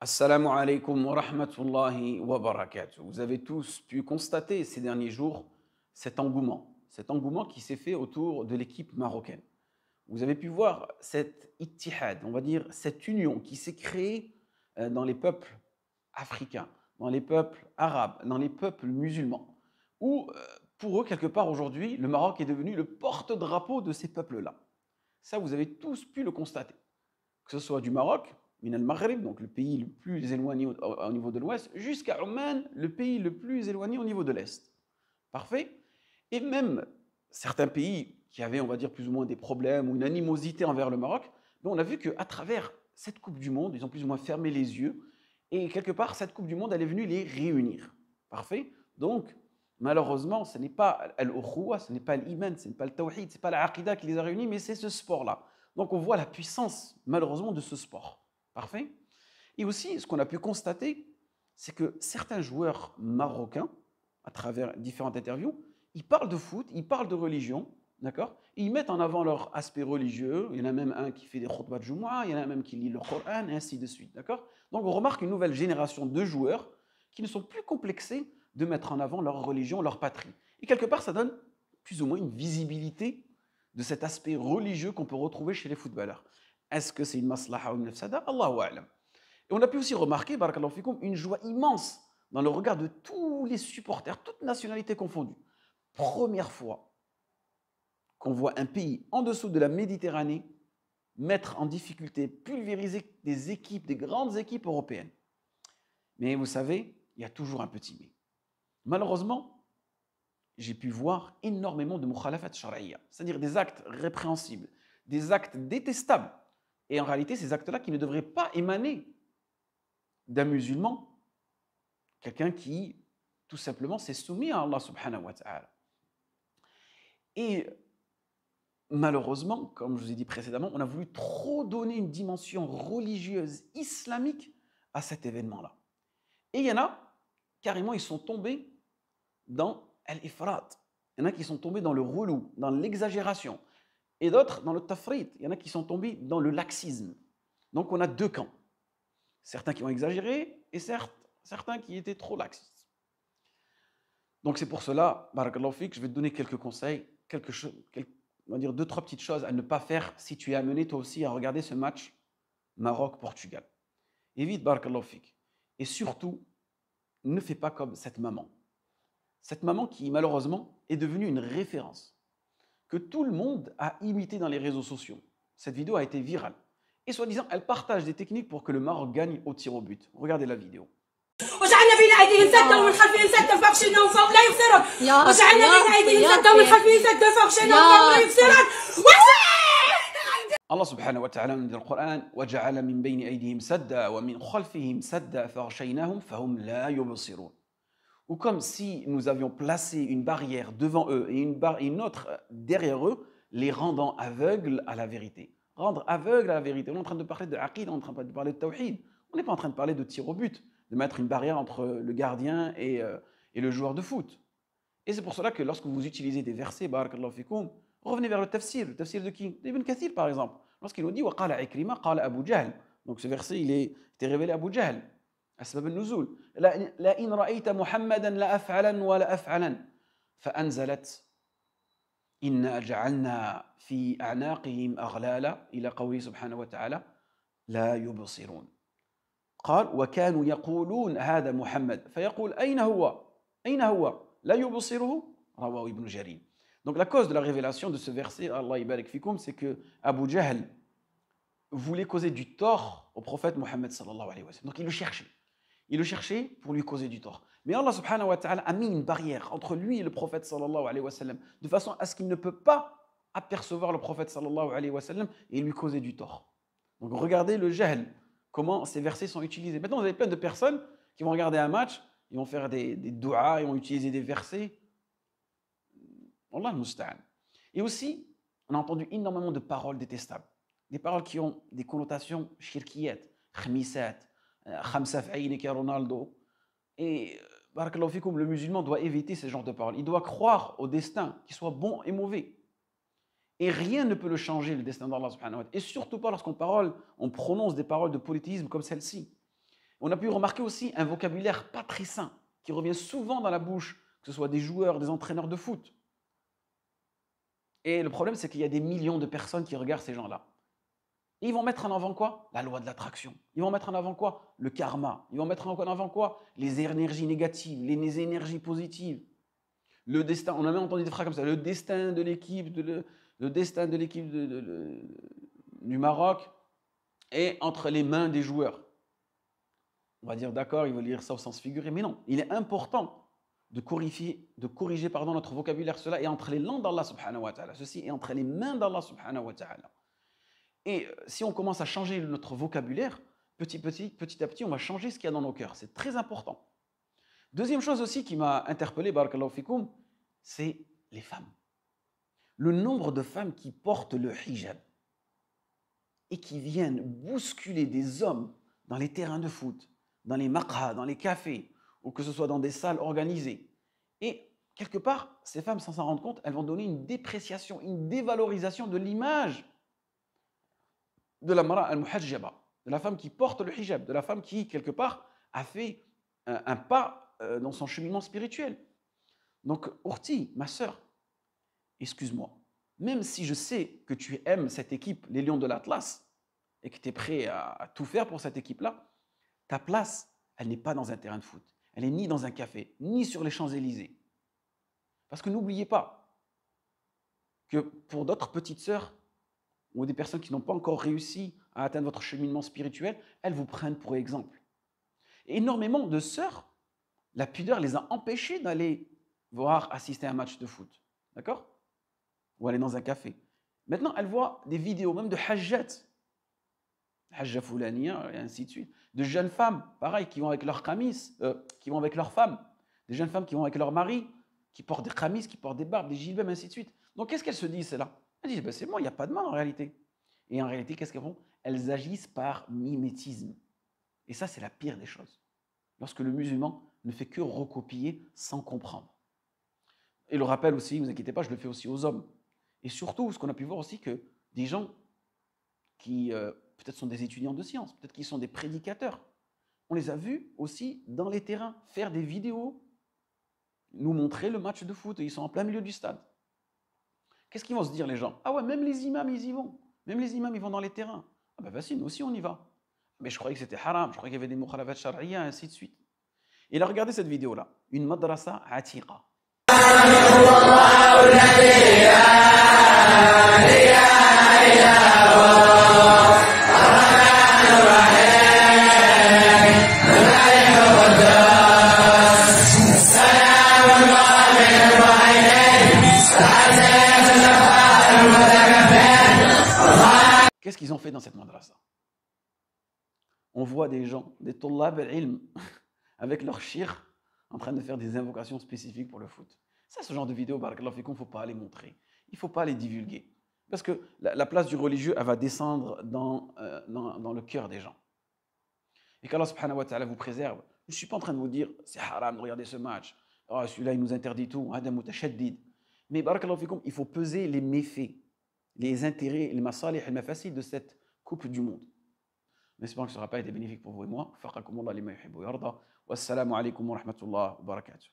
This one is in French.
Assalamu alaikum wa rahmatullahi wa barakatuh. Vous avez tous pu constater ces derniers jours cet engouement qui s'est fait autour de l'équipe marocaine. Vous avez pu voir cette ittihad, on va dire cette union qui s'est créée dans les peuples africains, dans les peuples arabes, dans les peuples musulmans, où pour eux, quelque part aujourd'hui, le Maroc est devenu le porte-drapeau de ces peuples-là. Ça, vous avez tous pu le constater. Que ce soit du Maroc, Min al-Maghrib, donc le pays le plus éloigné au niveau de l'ouest, jusqu'à Oman, le pays le plus éloigné au niveau de l'est. Parfait. Et même certains pays qui avaient, on va dire, plus ou moins des problèmes ou une animosité envers le Maroc, mais on a vu qu'à travers cette Coupe du Monde, ils ont plus ou moins fermé les yeux, et quelque part, cette Coupe du Monde, elle est venue les réunir. Parfait. Donc, malheureusement, ce n'est pas al-Ukhuwa, ce n'est pas l'iman, ce n'est pas le tawhid, ce n'est pas l'aqida qui les a réunis, mais c'est ce sport-là. Donc, on voit la puissance, malheureusement, de ce sport. Parfait. Et aussi, ce qu'on a pu constater, c'est que certains joueurs marocains, à travers différentes interviews, ils parlent de foot, ils parlent de religion, d'accord? Ils mettent en avant leur aspect religieux. Il y en a même un qui fait des khutbah de Jumu'ah, il y en a même qui lit le Coran, et ainsi de suite, d'accord? Donc, on remarque une nouvelle génération de joueurs qui ne sont plus complexés de mettre en avant leur religion, leur patrie. Et quelque part, ça donne plus ou moins une visibilité de cet aspect religieux qu'on peut retrouver chez les footballeurs. Est-ce que c'est une maslaha ou une nafsada? Allahu a'lam. Et on a pu aussi remarquer, barakallahu fikoum, une joie immense dans le regard de tous les supporters, toutes nationalités confondues. Première fois qu'on voit un pays en dessous de la Méditerranée mettre en difficulté, pulvériser des équipes, des grandes équipes européennes. Mais vous savez, il y a toujours un petit mais. Malheureusement, j'ai pu voir énormément de mukhalafat shar'iyya, c'est-à-dire des actes répréhensibles, des actes détestables. Et en réalité, ces actes-là qui ne devraient pas émaner d'un musulman, quelqu'un qui, tout simplement, s'est soumis à Allah subhanahu wa ta'ala. Et malheureusement, comme je vous ai dit précédemment, on a voulu trop donner une dimension religieuse islamique à cet événement-là. Et il y en a, carrément, ils sont tombés dans al-ifrat. Il y en a qui sont tombés dans le relou, dans l'exagération. Et d'autres dans le tafrit. Il y en a qui sont tombés dans le laxisme. Donc on a deux camps. Certains qui ont exagéré et certains qui étaient trop laxistes. Donc c'est pour cela, barakallahu fik, je vais te donner quelques conseils, on va dire deux, trois petites choses à ne pas faire si tu es amené toi aussi à regarder ce match Maroc-Portugal. Évite, barakallahu fik. Et surtout, ne fais pas comme cette maman. Cette maman qui malheureusement est devenue une référence, que tout le monde a imité dans les réseaux sociaux. Cette vidéo a été virale. Et soi-disant, elle partage des techniques pour que le Maroc gagne au tir au but. Regardez la vidéo. وجعلنا بين ايديهم سدا ومن خلفهم سدا فاغشيناهم فهم لا يبصرون وجعلنا بين ايديهم سدا ومن خلفهم سدا فاغشيناهم فهم لا يبصرون Allah subhanahu wa ta'ala nous dit dans le Coran وَجَعَلَ مِن بَيْنِ أَيْدِيهِمْ سَدًّا وَمِنْ خَلْفِهِمْ سَدًّا فَغْشَيْنَاهُمْ فَهُمْ لَا يُبْصِرُونَ. Ou comme si nous avions placé une barrière devant eux et une autre derrière eux, les rendant aveugles à la vérité. Rendre aveugles à la vérité. On est en train de parler de aqid, on est en train de parler de tawhid. On n'est pas en train de parler de tir au but, de mettre une barrière entre le gardien et le joueur de foot. Et c'est pour cela que lorsque vous utilisez des versets, barakallahu fikoum, revenez vers le tafsir de qui? D'Ibn Kathir par exemple. Lorsqu'il nous dit wa qala Ikrima qala Abu Jahl. Donc ce verset il était révélé à Abu Jahl. أسباب النزول لئن رأيت محمدا لأفعلا ولا أفعلا فأنزلت إنا جعلنا في أعناقهم أغلالا إلى قوله سبحانه وتعالى لا يبصرون قال وكانوا يقولون هذا محمد فيقول أين هو لا يبصره رواه ابن جرير. Donc la cause de la révélation de ce verset, Allah ibarak fikoum, c'est que Abu Jahl voulait causer du tort au prophète Mohammed sallallahu alayhi wa sallam. Donc il le cherchait. Il le cherchait pour lui causer du tort. Mais Allah subhanahu wa ta'ala a mis une barrière entre lui et le prophète sallallahu alayhi wa sallam, de façon à ce qu'il ne peut pas apercevoir le prophète sallallahu alayhi wa sallam et lui causer du tort. Donc regardez le jahl, comment ces versets sont utilisés. Maintenant vous avez plein de personnes qui vont regarder un match, ils vont faire des du'as, ils vont utiliser des versets. Allah musta'an. Et aussi, on a entendu énormément de paroles détestables. Des paroles qui ont des connotations shirkiyat, khmisat, khamsa f'aynik ya Ronaldo. Et barakallahu fikoum, le musulman doit éviter ce genre de paroles. Il doit croire au destin, qu'il soit bon et mauvais. Et rien ne peut le changer, le destin d'Allah subhanahu wa ta'ala. Et surtout pas lorsqu'on prononce des paroles de polythéisme comme celle-ci. On a pu remarquer aussi un vocabulaire pas très sain, qui revient souvent dans la bouche, que ce soit des joueurs, des entraîneurs de foot. Et le problème, c'est qu'il y a des millions de personnes qui regardent ces gens-là. Et ils vont mettre en avant quoi? La loi de l'attraction. Ils vont mettre en avant quoi? Le karma. Ils vont mettre en avant quoi? Les énergies négatives, les énergies positives. Le destin, on a même entendu des phrases comme ça, le destin de l'équipe du Maroc est entre les mains des joueurs. On va dire d'accord, il veut lire ça au sens figuré, mais non, il est important de corriger notre vocabulaire. Cela est entre les langues d'Allah subhanahu wa ta'ala. Ceci est entre les mains d'Allah subhanahu wa ta'ala. Et si on commence à changer notre vocabulaire, petit à petit, on va changer ce qu'il y a dans nos cœurs. C'est très important. Deuxième chose aussi qui m'a interpellé, barakallahu fikoum, c'est les femmes. Le nombre de femmes qui portent le hijab et qui viennent bousculer des hommes dans les terrains de foot, dans les maqha, dans les cafés, ou que ce soit dans des salles organisées. Et quelque part, ces femmes, sans s'en rendre compte, elles vont donner une dépréciation, une dévalorisation de l'image de la mara al-muhajjaba, de la femme qui porte le hijab, de la femme qui, quelque part, a fait un pas dans son cheminement spirituel. Donc, Urti, ma sœur, excuse-moi, même si je sais que tu aimes cette équipe, les Lions de l'Atlas, et que tu es prêt à tout faire pour cette équipe-là, ta place, elle n'est pas dans un terrain de foot. Elle n'est ni dans un café, ni sur les Champs-Élysées. Parce que n'oubliez pas que pour d'autres petites sœurs, ou des personnes qui n'ont pas encore réussi à atteindre votre cheminement spirituel, elles vous prennent pour exemple. Et énormément de sœurs, la pudeur les a empêchées d'aller assister à un match de foot. D'accord? Ou aller dans un café. Maintenant, elles voient des vidéos, même de hajjat, hajja foulania, et ainsi de suite. De jeunes femmes, pareil, qui vont avec leurs kamis, qui vont avec leurs femmes. Des jeunes femmes qui vont avec leurs maris, qui portent des kamis, qui portent des barbes, des gilbabs, ainsi de suite. Donc, qu'est-ce qu'elles se disent, celles-là? Elles disent, ben, c'est bon, il n'y a pas de mal en réalité. Et en réalité, qu'est-ce qu'elles font? Elles agissent par mimétisme. Et ça, c'est la pire des choses. Lorsque le musulman ne fait que recopier sans comprendre. Et le rappel aussi, ne vous inquiétez pas, je le fais aussi aux hommes. Et surtout, ce qu'on a pu voir aussi, que des gens qui peut-être sont des étudiants de sciences, peut-être qu'ils sont des prédicateurs, on les a vus aussi dans les terrains faire des vidéos, nous montrer le match de foot, et ils sont en plein milieu du stade. Qu'est-ce qu'ils vont se dire les gens? Ah ouais, même les imams, ils y vont. Même les imams, ils vont dans les terrains. Ah ben vas-y, nous aussi on y va. Mais je croyais que c'était haram, je croyais qu'il y avait des mukhalafat shar'iyya, ainsi de suite. Et là, regardez cette vidéo-là. Une madrasa atiqa. Qu'est-ce qu'ils ont fait dans cette madrasa? On voit des gens, des tullab al-ilm, avec leur shir, en train de faire des invocations spécifiques pour le foot. Ça, ce genre de vidéo, barakallahu fikoum, il ne faut pas les montrer. Il ne faut pas les divulguer. Parce que la place du religieux, elle va descendre dans le cœur des gens. Et qu'Allah subhanahu wa ta'ala vous préserve. Je ne suis pas en train de vous dire, c'est haram de regarder ce match. Oh, celui-là, il nous interdit tout. Mais barakallahu fikoum, il faut peser les méfaits, les intérêts, les masalih, les mafasid de cette coupe du monde. J'espère que ce n'aura pas été bénéfique pour vous et moi. Faqakumullah lima yuhibbu yarda. Wassalamu alaikum wa rahmatullahi wa barakatuh.